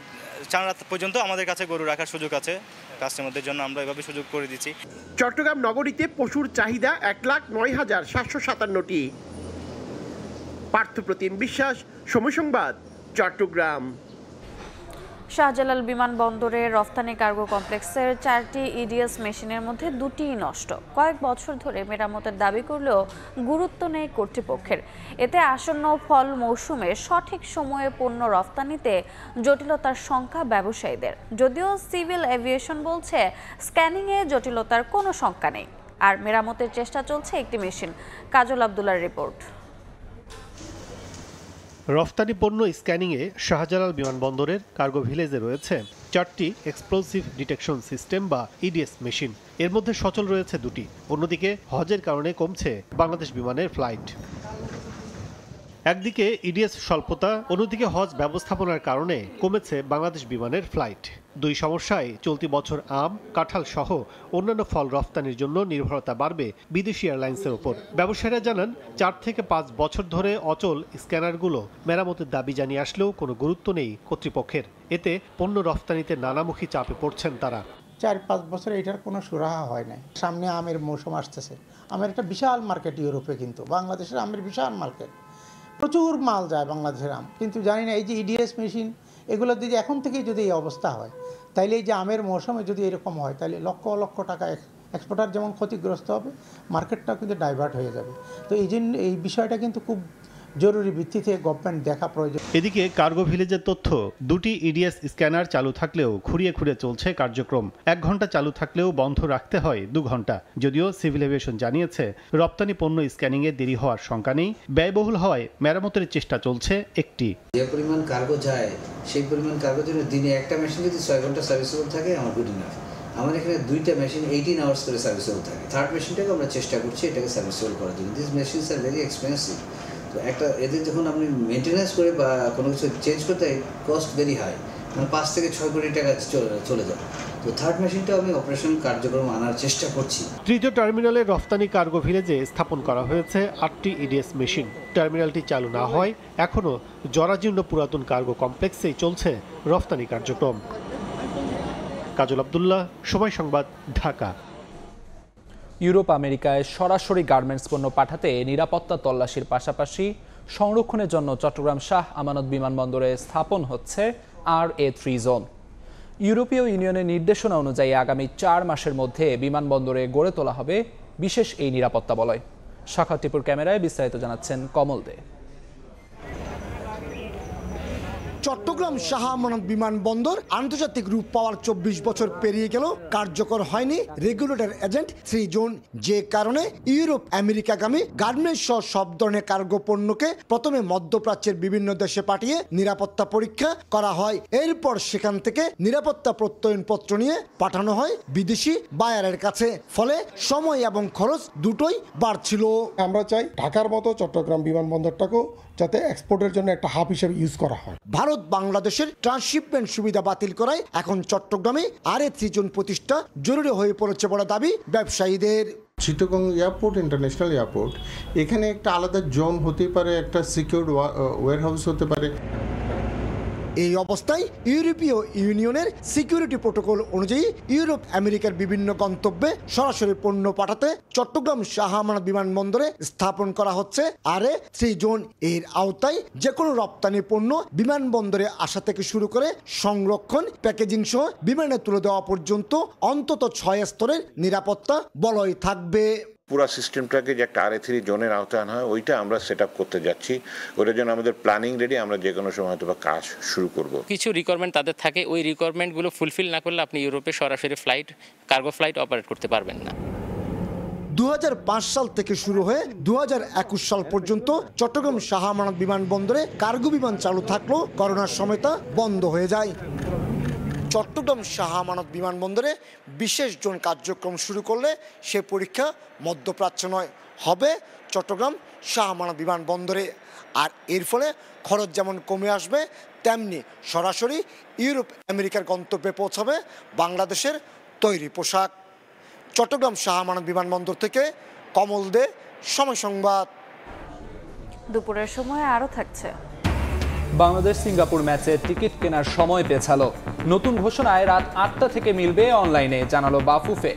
4 রাত পর্যন্ত আমাদের কাছে গরু রাখার সুযোগ আছে, কাস্টমারদের জন্য আমরা এভাবে সুযোগ করে দিচ্ছি।
চট্টগ্রাম নগরীতে পশুর চাহিদা 1,09,757টি। পার্থপ্রতিম বিশ্বাস, সময় সংবাদ, চট্টগ্রাম।
শাহজালাল বিমানবন্দরে রফতানি কার্গো কমপ্লেক্সের 4টি ইডিএস মেশিনের মধ্যে 2টিই নষ্ট। কয়েক বছর ধরে মেরামতের দাবি করলেও গুরুত্ব নেই কর্তৃপক্ষের। এতে আসন্ন ফল মৌসুমে সঠিক সময়ে পণ্য রফতানিতে জটিলতার শঙ্কা ব্যবসায়ীদের। যদিও সিভিল এভিয়েশন বলছে স্ক্যানিংয়ে জটিলতার কোনো শঙ্কা নেই, আর মেরামতের চেষ্টা চলছে একটি মেশিন। কাজল আব্দুল্লাহর রিপোর্ট।
রফতানি পণ্য স্ক্যানিংয়ে শাহজালাল বিমানবন্দরের কার্গো ভিলেজে রয়েছে 4টি এক্সপ্লোসিভ ডিটেকশন সিস্টেম বা ইডিএস মেশিন। এর মধ্যে সচল রয়েছে 2টি। অন্যদিকে হজের কারণে কমছে বাংলাদেশ বিমানের ফ্লাইট। একদিকে ইডিএস স্বল্পতা, অন্যদিকে হজ ব্যবস্থাপনার কারণে কমেছে বাংলাদেশ বিমানের ফ্লাইট। দুই সমস্যায় চলতি বছর আম, কাঁঠাল সহ অন্যান্য ফল রফতানির জন্য নির্ভরতা বাড়বে বিদেশি এয়ারলাইন্সের ওপর। ব্যবসায়ীরা জানান 4 থেকে 5 বছর ধরে অচল স্ক্যানারগুলো মেরামতের দাবি জানিয়ে আসলেও কোনো গুরুত্ব নেই কর্তৃপক্ষের। এতে পণ্য রফতানিতে নানামুখী চাপে পড়ছেন তারা।
4-5 বছরে এটার কোনো সুরাহা হয় নাই। সামনে আমের মৌসুম আসতেছে। আমের একটা বিশাল মার্কেট ইউরোপে, কিন্তু বাংলাদেশের আমের বিশাল মার্কেট, প্রচুর মাল যায় বাংলাদেশের আম। কিন্তু জানি না এই যে ইডিএস মেশিন এগুলো যদি এখন থেকেই যদি এই অবস্থা হয়, তাইলে এই যে আমের মৌসুমে যদি এরকম হয়, তাহলে লক্ষ লক্ষ টাকা এক্সপোর্টার যেমন ক্ষতিগ্রস্ত হবে, মার্কেটটাও কিন্তু ডাইভার্ট হয়ে যাবে। তো এই জন্য এই বিষয়টা কিন্তু খুব জরুরি ভিত্তিতে গভর্নমেন্ট দেখা প্রয়োজন।
এদিকে কার্গো ভিলেজের তথ্য, 2টি ইডিএস স্ক্যানার চালু থাকলেও খুঁড়িয়ে খুঁড়িয়ে চলছে কার্যক্রম। 1 ঘন্টা চালু থাকলেও বন্ধ রাখতে হয় 2 ঘন্টা। যদিও সিভিল এভিয়েশন জানিয়েছে রপ্তানি পণ্য স্ক্যানিংয়ে দেরি হওয়ার শঙ্কা নেই, ব্যয়বহুল হওয়ায় মেরামতের চেষ্টা চলছে একটি।
যে পরিমাণ কার্গো যায় সেই পরিমাণ কার্গোর জন্য দিনে একটা মেশিন যদি 6 ঘন্টা সার্ভিসেবল থাকে আমার গুড ইনাফ। আমার এখানে 2টা মেশিন 18 আওয়ার্স করে সার্ভিসেবল থাকে। থার্ড মেশিনটাকে আমরা চেষ্টা করছি এটাকে সার্ভিসেবল করার জন্য। This machines are very expensive. তো একটা এদের যখন আপনি মেনটেন্যান্স করে বা কোনো কিছু চেঞ্জ করতে কস্ট ভেরি হাই, মানে 5 থেকে 6 কোটি টাকা চলে যায়। তো থার্ড মেশিনটা আমি অপারেশন কার্যক্রম আনার চেষ্টা করছি।
তৃতীয় টার্মিনালে রফতানি কার্গো ভিলেজে স্থাপন করা হয়েছে 8টি ইডিএস মেশিন। টার্মিনালটি চালু না হয় এখনও জরাজীর্ণ পুরাতন কার্গো কমপ্লেক্সেই চলছে রফতানি কার্যক্রম। কাজল আব্দুল্লাহ, সময় সংবাদ, ঢাকা।
ইউরোপ আমেরিকায় সরাসরি গার্মেন্টস পণ্য পাঠাতে নিরাপত্তা তল্লাশির পাশাপাশি সংরক্ষণের জন্য চট্টগ্রাম শাহ আমানত বিমানবন্দরে স্থাপন হচ্ছে RA3 জোন। ইউরোপীয় ইউনিয়নের নির্দেশনা অনুযায়ী আগামী 4 মাসের মধ্যে বিমানবন্দরে গড়ে তোলা হবে বিশেষ এই নিরাপত্তা বলয়। শাখা টিপুর ক্যামেরায় বিস্তারিত জানাচ্ছেন কমল দে।
চট্টগ্রাম শাহ আমানত বিমানবন্দর আন্তর্জাতিক রূপ পাওয়ার 24 বছর পেরিয়ে গেল, কার্যকর হয়নি রেগুলেটর এজেন্ট 3 জোন। যে কারণে ইউরোপ আমেরিকাগামী গার্মেন্টস সহ সব ধরনের কার্গো পণ্যকে প্রথমে মধ্যপ্রাচ্যের বিভিন্ন দেশে পাঠিয়ে নিরাপত্তা পরীক্ষা করা হয়। এরপর সেখান থেকে নিরাপত্তা প্রত্যয়নপত্র নিয়ে পাঠানো হয় বিদেশি বায়ারের কাছে। ফলে সময় এবং খরচ দুটোই বাড়ছিল।
আমরা চাই ঢাকার মতো চট্টগ্রাম বিমানবন্দরটাকেও যাতে এক্সপোর্টের জন্য একটা হাব হিসেবে ইউজ করা হয়।
ভারত বাংলাদেশের ট্রান্সশিপমেন্ট সুবিধা বাতিল করায় এখন চট্টগ্রামে RA3 জোন প্রতিষ্ঠা জরুরি হয়ে পড়েছে বলে দাবি ব্যবসায়ীদের।
চিটাগং এয়ারপোর্ট ইন্টারন্যাশনাল এয়ারপোর্ট, এখানে একটা আলাদা জোন হতে পারে, একটা সিকিউরড ওয়্যারহাউস হতে পারে।
এই অবস্থায় ইউরোপীয় ইউনিয়নের সিকিউরিটি প্রোটোকল অনুযায়ী ইউরোপ আমেরিকার বিভিন্ন গন্তব্যে সরাসরি পণ্য পাঠাতে চট্টগ্রাম শাহ আমানত বিমানবন্দরে স্থাপন করা হচ্ছে RA3 জোন। এর আওতায় যে কোনো রপ্তানি পণ্য বিমানবন্দরে আসা থেকে শুরু করে সংরক্ষণ, প্যাকেজিং সহ বিমানে তুলে দেওয়া পর্যন্ত অন্তত 6 স্তরের নিরাপত্তা বলয় থাকবে।
পুরো সিস্টেমটাকে যে একটা RA3 জোনের আওতায় আনা হয় ওইটা আমরা সেট আপ করতে যাচ্ছি। ওটার জন্য আমাদের প্ল্যানিং রেডি, আমরা যে কোনো সময় হয়তো কাজ শুরু করব।
কিছু রিকোয়ারমেন্ট তাদের থাকে, ওই রিকোয়ারমেন্টগুলো ফুলফিল না করলে আপনি ইউরোপে সরাসরি কার্গো ফ্লাইট অপারেট করতে পারবেন না।
2005 সাল থেকে শুরু হয়ে 2021 সাল পর্যন্ত চট্টগ্রাম শাহ আমানত বিমানবন্দরে কার্গো বিমান চালু থাকলেও করোনার সময় তা বন্ধ হয়ে যায়। চট্টগ্রাম শাহ আমানত বিমানবন্দরে বিশেষ জোন কার্যক্রম শুরু করলে সে পরীক্ষা মধ্যপ্রাচ্য নয়, হবে চট্টগ্রাম শাহ আমানত বিমানবন্দরে। আর এর ফলে খরচ যেমন কমে আসবে, তেমনি সরাসরি ইউরোপ আমেরিকার গন্তব্যে পৌঁছাবে বাংলাদেশের তৈরি পোশাক। চট্টগ্রাম শাহ আমানত বিমানবন্দর থেকে কমল দে, সময় সংবাদ।
দুপুরের সময় আরও থাকছে।
বাংলাদেশ সিঙ্গাপুর ম্যাচে টিকিট কেনার সময় পেছালো। নতুন ঘোষণায় রাত 8টা থেকে মিলবে অনলাইনে, জানালো বাফুফে।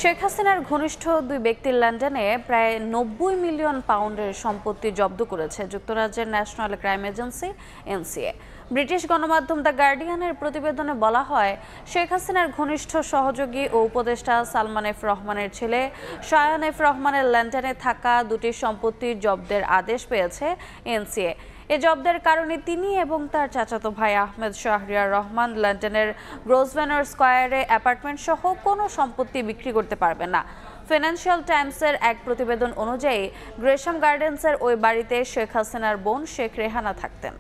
শেখ হাসিনার ঘনিষ্ঠ দুই ব্যক্তির লন্ডনে প্রায় 90 মিলিয়ন পাউন্ডের সম্পত্তি জব্দ করেছে যুক্তরাজ্যের national crime agency NCA। British গণমাধ্যম দ্য গার্ডিয়ানের প্রতিবেদনে বলা হয়, শেখ হাসিনার ঘনিষ্ঠ সহযোগী ও উপদেষ্টা সালমান এফ রহমানের ছেলে শায়ান এফ রহমানের লন্ডনে থাকা দুটি সম্পত্তি জব্দের আদেশ পেয়েছে NCA। এ জব্দের কারণে তিনি এবং তার চাচাতো ভাই আহমেদ শাহরিয়ার রহমান লন্ডনের গ্রোসভেনার স্কয়ারে অ্যাপার্টমেন্ট সহ কোনো সম্পত্তি বিক্রি করতে পারবেন না। ফিনান্সিয়াল টাইমসের এক প্রতিবেদন অনুযায়ী গ্রেশাম গার্ডেন্সের ওই বাড়িতে শেখ হাসিনার বোন শেখ রেহানা থাকতেন।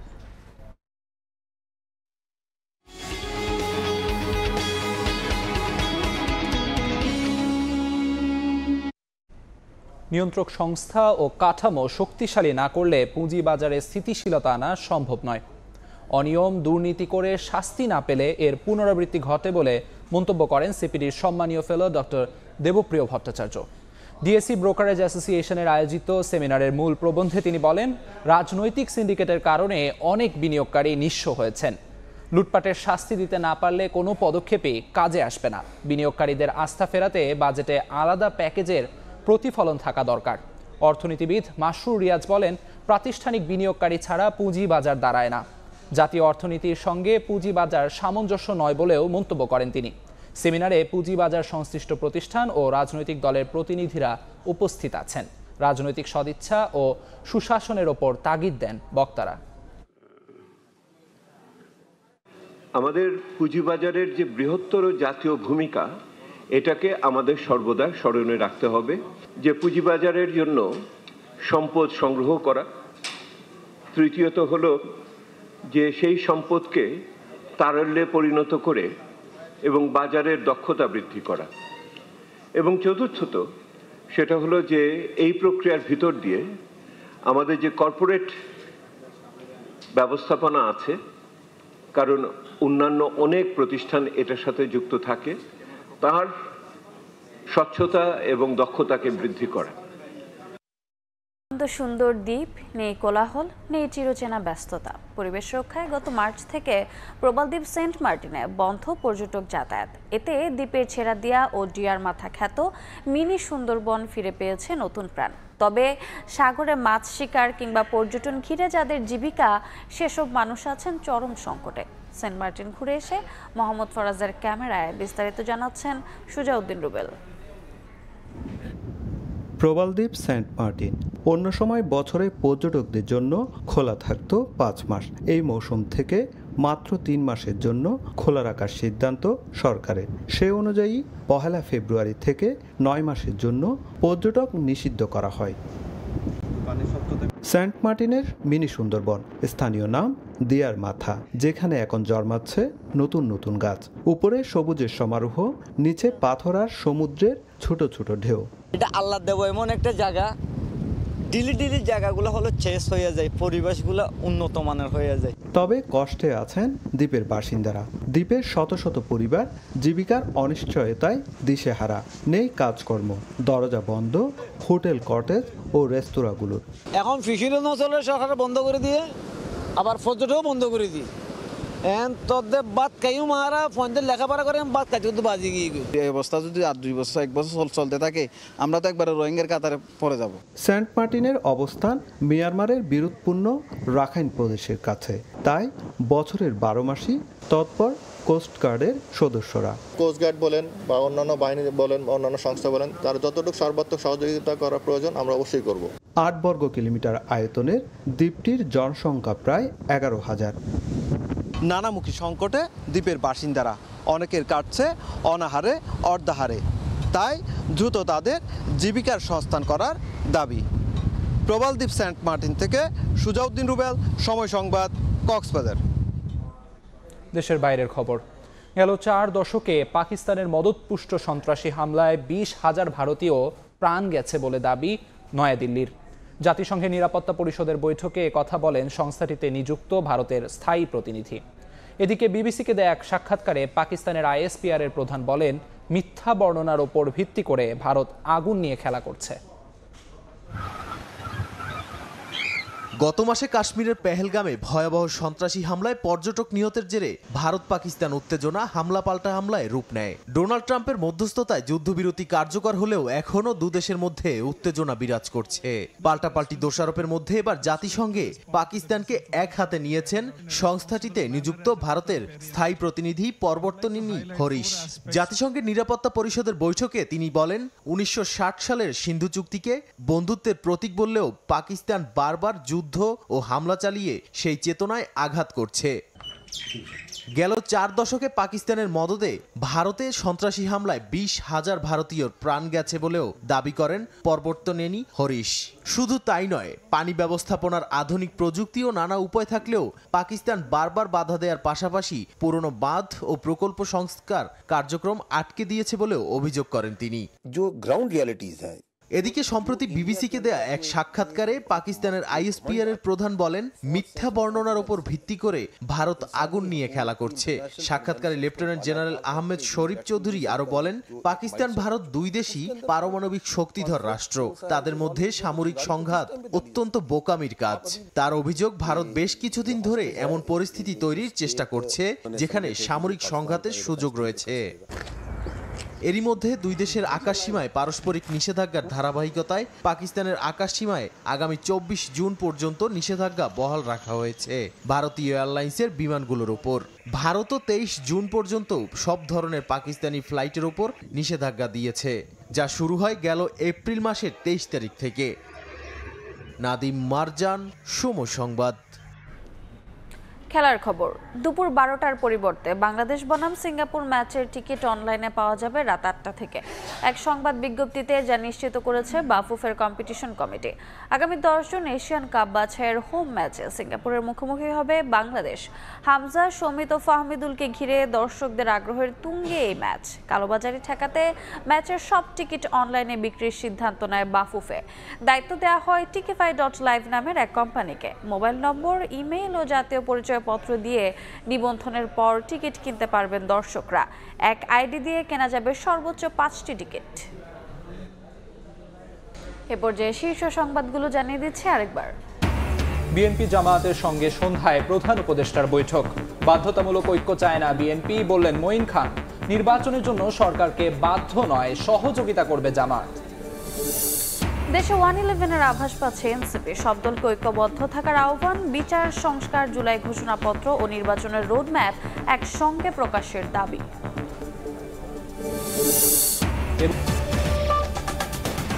নিয়ন্ত্রক সংস্থা ও কাঠামো শক্তিশালী না করলে পুঁজিবাজারে স্থিতিশীলতা আনা সম্ভব নয়। অনিয়ম দুর্নীতি করে শাস্তি না পেলে এর পুনরাবৃত্তি ঘটে বলে মন্তব্য করেন সিপিডির সম্মানীয় fellow doctor Debapriya Bhattacharya. DSC brokerage অ্যাসোসিয়েশনের আয়োজিত সেমিনারের মূল প্রবন্ধে তিনি বলেন, রাজনৈতিক সিন্ডিকেটের কারণে অনেক বিনিয়োগকারী নিঃস্ব হয়েছেন। লুটপাটের শাস্তি দিতে না পারলে কোনো পদক্ষেপই কাজে আসবে না। বিনিয়োগকারীদের আস্থা ফেরাতে বাজেটে আলাদা প্যাকেজের প্রতিফলন থাকা দরকার। অর্থনীতিবিদ মাসরুর রিয়াজ বলেন, প্রাতিষ্ঠানিক বিনিয়োগকারী ছাড়া পুঁজিবাজার দাঁড়ায় না। জাতীয় অর্থনীতির সঙ্গে পুঁজিবাজার সামঞ্জস্য নয় বলেও মন্তব্য করেন তিনি। সেমিনারে পুঁজিবাজার সংশ্লিষ্ট প্রতিষ্ঠান ও রাজনৈতিক দলের প্রতিনিধিরা উপস্থিত আছেন। রাজনৈতিক সদিচ্ছা ও সুশাসনের ওপর তাগিদ দেন বক্তারা।
আমাদের পুঁজিবাজারের যে বৃহত্তর জাতীয় ভূমিকা, এটাকে আমাদের সর্বদা স্মরণে রাখতে হবে যে পুঁজিবাজারের জন্য সম্পদ সংগ্রহ করা, তৃতীয়ত হলো যে সেই সম্পদকে তারল্যে পরিণত করে এবং বাজারের দক্ষতা বৃদ্ধি করা, এবং চতুর্থত সেটা হলো যে এই প্রক্রিয়ার ভিতর দিয়ে আমাদের যে কর্পোরেট ব্যবস্থাপনা আছে, কারণ অন্যান্য অনেক প্রতিষ্ঠান এটার সাথে যুক্ত থাকে, তার স্বচ্ছতা এবং দক্ষতাকে বৃদ্ধি করা।
সুন্দর দ্বীপ, নেই কোলাহল, নেই চিরচেনা ব্যস্ততা। পরিবেশ রক্ষায় গত মার্চ থেকে প্রবালদ্বীপ সেন্ট মার্টিনে বন্ধ পর্যটক যাতায়াত। এতে দ্বীপের ছেড়াদিয়া ও ডিয়ার মাথা খ্যাত মিনি সুন্দরবন ফিরে পেয়েছে নতুন প্রাণ। তবে সাগরে মাছ শিকার কিংবা পর্যটন ঘিরে যাদের জীবিকা, সেসব মানুষ আছেন চরম সংকটে। সেন্ট মার্টিন ঘুরে এসে মোহাম্মদ ফরাজের ক্যামেরায় বিস্তারিত জানাচ্ছেন সুজাউদ্দিন রুবেল।
প্রবালদ্বীপ সেন্ট মার্টিন অন্য সময় বছরে পর্যটকদের জন্য খোলা থাকতো 5 মাস। এই মৌসুম থেকে মাত্র 3 মাসের জন্য খোলা রাখার সিদ্ধান্ত সরকারের। সে অনুযায়ী 1 ফেব্রুয়ারি থেকে 9 মাসের জন্য পর্যটক নিষিদ্ধ করা হয়। সেন্ট মার্টিনের মিনি সুন্দরবন, স্থানীয় নাম দিয়ার মাথা, যেখানে এখন জন্মাচ্ছে নতুন নতুন গাছ। উপরে সবুজের সমারোহ, নিচে পাথর আর সমুদ্রের ছোট ছোট ঢেউ।
এটা আল্লাহ দেব এমন একটা জায়গা, ডিলি জায়গাগুলো হলো চেস হয়ে যায়, পরিবেশগুলো উন্নত মানের হয়ে যায়।
তবে কষ্টে আছেন দ্বীপের বাসিন্দারা। দ্বীপের শত শত পরিবার জীবিকার অনিশ্চয়তায় দিশেহারা। নেই কাজকর্ম, দরজা বন্ধ হোটেল, কটেজ ও রেস্তোরাঁগুলোর।
এখন ফিশারি নচলে সরকার বন্ধ করে দিয়ে, আবার পর্যটকও বন্ধ করে দিয়ে।
তোদের বাদ কাইও মারা ফোনদের লেখাপড়া করে বাদ কাজ করতে বাজি গিয়ে
এই অবস্থা যদি আর 2 বছর 1 বছর চলতে থাকে আমরা তো একবারে রোহিঙ্গার কাতারে পড়ে যাব।
সেন্ট মার্টিনের অবস্থান মিয়ানমারের বিরোধপূর্ণ রাখাইন প্রদেশের কাছে, তাই বছরের 12 মাসই তৎপর কোস্টগার্ডের সদস্যরা।
কোস্টগার্ড বলেন বা অন্যান্য বাহিনী বলেন, অন্যান্য সংস্থা বলেন, তার যতটুকু সর্বাত্মক সহযোগিতা করা প্রয়োজন আমরা অবশ্যই করব।
8 বর্গ কিলোমিটার আয়তনের দ্বীপটির জনসংখ্যা প্রায় 11,000।
নানামুখী সংকটে দ্বীপের বাসিন্দারা অনেকের কাটছে অনাহারে অর্ধাহারে, তাই দ্রুত তাদের জীবিকার সংস্থান করার দাবি। প্রবাল দ্বীপ সেন্ট মার্টিন থেকে সুজাউদ্দিন রুবেল, সময় সংবাদ, কক্সবাজার।
দেশের বাইরের খবর। গেল 4 দশকে পাকিস্তানের মদতপুষ্ট সন্ত্রাসী হামলায় 20,000 ভারতীয় প্রাণ গেছে বলে দাবি নয়াদিল্লির। জাতিসংঘের নিরাপত্তা পরিষদের বৈঠকে কথা বলেন সংস্থাটিতে নিযুক্ত ভারতের স্থায়ী প্রতিনিধি। এদিকে বিবিসিকে দেয়া এক সাক্ষাৎকারে পাকিস্তানের ISPR এর প্রধান বলেন, মিথ্যা বর্ণনার ওপর ভিত্তি করে ভারত আগুন নিয়ে খেলা করছে।
গত মাসে কাশ্মীরের পেহেলগামে ভয়াবহ সন্ত্রাসী হামলায় পর্যটক নিহতের জেরে ভারত পাকিস্তান উত্তেজনা হামলা পাল্টা হামলায় রূপ নেয়। ডোনাল্ড ট্রাম্পের মধ্যস্থতায় যুদ্ধবিরতি কার্যকর হলেও এখনও দুদেশের মধ্যে উত্তেজনা বিরাজ করছে। পাল্টাপাল্টি দোষারোপের মধ্যে এবার জাতিসংঘে পাকিস্তানকে এক হাতে নিয়েছেন সংস্থাটিতে নিযুক্ত ভারতের স্থায়ী প্রতিনিধি পরবর্তনী হরিশ। জাতিসংঘের নিরাপত্তা পরিষদের বৈঠকে তিনি বলেন, 1960 সালের সিন্ধু চুক্তিকে বন্ধুত্বের প্রতীক বললেও পাকিস্তান বারবার যুদ্ধ ও হামলা চালিয়ে সেই চেতনায় আঘাত করছে। গেল 4 দশকে পাকিস্তানের মদদে ভারতে সন্ত্রাসী হামলায় 20,000 ভারতীয় প্রাণ গেছে বলেও দাবি করেন পরবর্তনী হরিশ। শুধু তাই নয়, পানি ব্যবস্থাপনার আধুনিক প্রযুক্তি ও নানা উপায় থাকলেও পাকিস্তান বারবার বাধা দেওয়ার পাশাপাশি পুরনো বাঁধ ও প্রকল্প সংস্কার কার্যক্রম আটকে দিয়েছে বলেও অভিযোগ করেন তিনি। এদিকে সম্প্রতি বিবিসিকে দেয়া এক সাক্ষাৎকারে পাকিস্তানের ISPR এর প্রধান বলেন, মিথ্যা বর্ণনার উপর ভিত্তি করে ভারত আগুন নিয়ে খেলা করছে। সাক্ষাৎকারে লেফটেন্যান্ট জেনারেল আহমেদ শরীফ চৌধুরী আরো বলেন, পাকিস্তান ভারত দুই দেশই পারমাণবিক শক্তিধর রাষ্ট্র, তাদের মধ্যে সামরিক সংঘাত অত্যন্ত বোকামির কাজ। তার অভিযোগ, ভারত বেশ কিছুদিন ধরে এমন পরিস্থিতি তৈরির চেষ্টা করছে যেখানে সামরিক সংঘাতের সুযোগ রয়েছে। এরই মধ্যে দুই দেশের আকাশসীমায় পারস্পরিক নিষেধাজ্ঞার ধারাবাহিকতায় পাকিস্তানের আকাশসীমায় আগামী 24 জুন পর্যন্ত নিষেধাজ্ঞা বহাল রাখা হয়েছে ভারতীয় এয়ারলাইন্সের বিমানগুলোর উপর। ভারতও 23 জুন পর্যন্ত সব ধরনের পাকিস্তানি ফ্লাইটের উপর নিষেধাজ্ঞা দিয়েছে, যা শুরু হয় গেল এপ্রিল মাসের 23 তারিখ থেকে। নাদিম মারজান, সময় সংবাদ।
খেলার খবর। দুপুর 12টার পরিবর্তে বাংলাদেশ বনাম সিঙ্গাপুর ম্যাচের টিকিট অনলাইনে পাওয়া যাবে রাত 8টা থেকে। এক সংবাদ বিজ্ঞপ্তিতে যা নিশ্চিত করেছে বাফুফের কম্পিটিশন কমিটি। আগামী 10 জুন এশিয়ান কাপ বাছাইয়ের হোম ম্যাচে সিঙ্গাপুরের মুখোমুখি হবে বাংলাদেশ। হামজা, সমিত ও ফাহমিদুলকে ঘিরে দর্শকদের আগ্রহের তুঙ্গে এই ম্যাচ। কালোবাজারি ঠেকাতে ম্যাচের সব টিকিট অনলাইনে বিক্রির সিদ্ধান্ত নেয় বাফুফে। দায়িত্ব দেওয়া হয় টিকিফাই.লাইভ নামের এক কোম্পানিকে। মোবাইল নম্বর, ইমেইল ও জাতীয় পরিচয় পত্র দিয়ে নিবন্ধনের পর টিকিট কিনতে পারবেন দর্শকরা। এক আইডি দিয়ে কেনা যাবে সর্বোচ্চ 5টি টিকিট। এ পর্যায়ে শীর্ষ সংবাদগুলো জানিয়ে দিচ্ছে আরেকবার।
বিএনপি জামায়াতের সঙ্গে সন্ধ্যায় প্রধান উপদেষ্টার বৈঠক। বাধ্যতামূলক ঐক্য চায় না বিএনপি, বললেন মঈন খান। নির্বাচনের জন্য সরকারকে বাধ্য নয়, সহযোগিতা করবে জামায়াত।
দেশে 111-এর আভাস পাচ্ছে এনসিপি। সব দলকে ঐক্যবদ্ধ থাকার আহ্বান। বিচার সংস্কার, জুলাই ঘোষণাপত্র ও নির্বাচনের রোডম্যাপ একসঙ্গে প্রকাশের দাবি।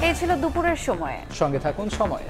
এই ছিল দুপুরের সময়ে।
সঙ্গে থাকুন সময়ে।